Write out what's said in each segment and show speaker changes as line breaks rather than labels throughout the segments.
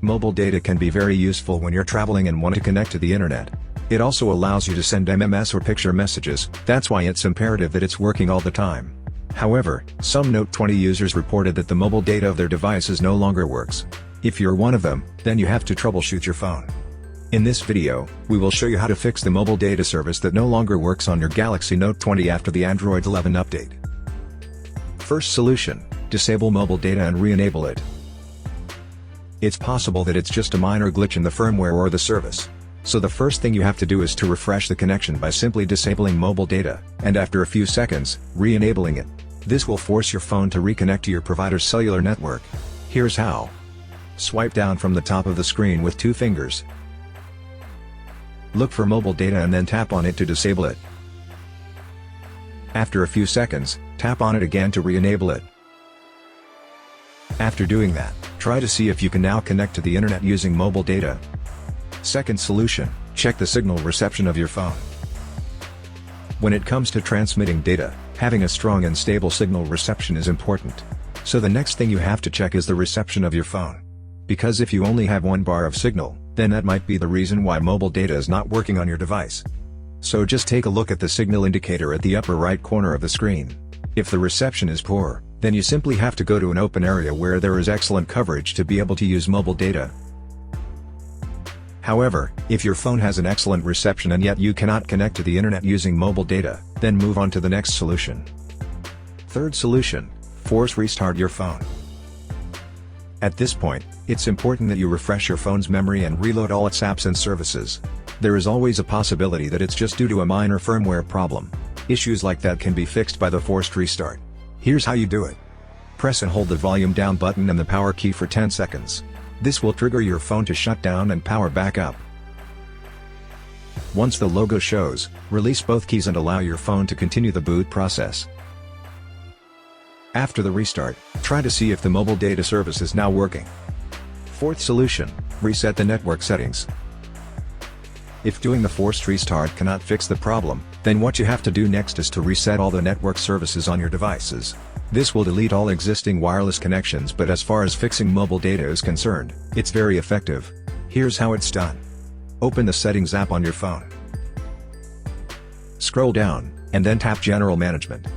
Mobile data can be very useful when you're traveling and want to connect to the internet. It also allows you to send MMS or picture messages, that's why it's imperative that it's working all the time. However, some Note 20 users reported that the mobile data of their devices no longer works. If you're one of them, then you have to troubleshoot your phone. In this video, we will show you how to fix the mobile data service that no longer works on your Galaxy Note 20 after the Android 11 update. First solution: disable mobile data and re-enable it. It's possible that it's just a minor glitch in the firmware or the service. So the first thing you have to do is to refresh the connection by simply disabling mobile data, and after a few seconds, re-enabling it. This will force your phone to reconnect to your provider's cellular network. Here's how. Swipe down from the top of the screen with 2 fingers. Look for mobile data and then tap on it to disable it. After a few seconds, tap on it again to re-enable it. After doing that, try to see if you can now connect to the internet using mobile data. Second solution: check the signal reception of your phone. When it comes to transmitting data, having a strong and stable signal reception is important. So the next thing you have to check is the reception of your phone. Because if you only have 1 bar of signal, then that might be the reason why mobile data is not working on your device. So just take a look at the signal indicator at the upper right corner of the screen. If the reception is poor, then you simply have to go to an open area where there is excellent coverage to be able to use mobile data. However, if your phone has an excellent reception and yet you cannot connect to the internet using mobile data, then move on to the next solution. Third solution: force restart your phone. At this point, it's important that you refresh your phone's memory and reload all its apps and services. There is always a possibility that it's just due to a minor firmware problem. Issues like that can be fixed by the forced restart. Here's how you do it. Press and hold the volume down button and the power key for 10 seconds. This will trigger your phone to shut down and power back up. Once the logo shows, release both keys and allow your phone to continue the boot process. After the restart, try to see if the mobile data service is now working. Fourth solution: reset the network settings. If doing the forced restart cannot fix the problem, then what you have to do next is to reset all the network services on your devices. This will delete all existing wireless connections, but as far as fixing mobile data is concerned, it's very effective. Here's how it's done. Open the Settings app on your phone. Scroll down, and then tap General Management.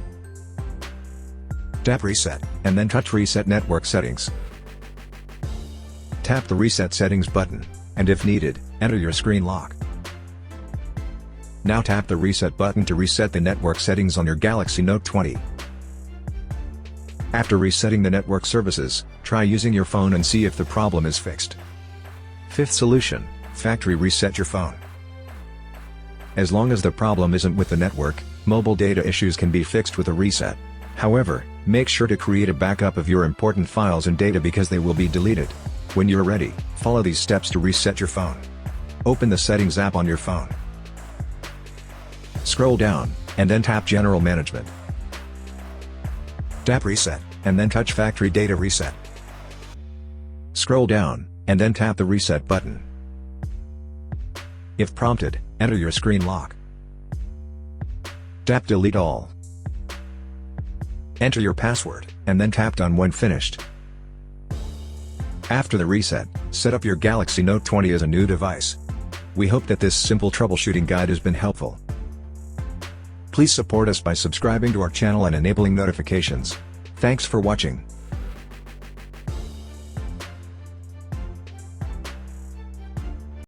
Tap Reset, and then touch Reset Network Settings. Tap the Reset Settings button, and if needed, enter your screen lock. Now tap the Reset button to reset the network settings on your Galaxy Note 20. After resetting the network services, try using your phone and see if the problem is fixed. Fifth solution: factory reset your phone. As long as the problem isn't with the network, mobile data issues can be fixed with a reset. However, make sure to create a backup of your important files and data because they will be deleted. When you're ready, follow these steps to reset your phone. Open the Settings app on your phone. Scroll down, and then tap General Management. Tap Reset, and then touch Factory Data Reset. Scroll down, and then tap the Reset button. If prompted, enter your screen lock. Tap Delete All. Enter your password, and then tap Done when finished. After the reset, set up your Galaxy Note 20 as a new device. We hope that this simple troubleshooting guide has been helpful. Please support us by subscribing to our channel and enabling notifications. Thanks for watching.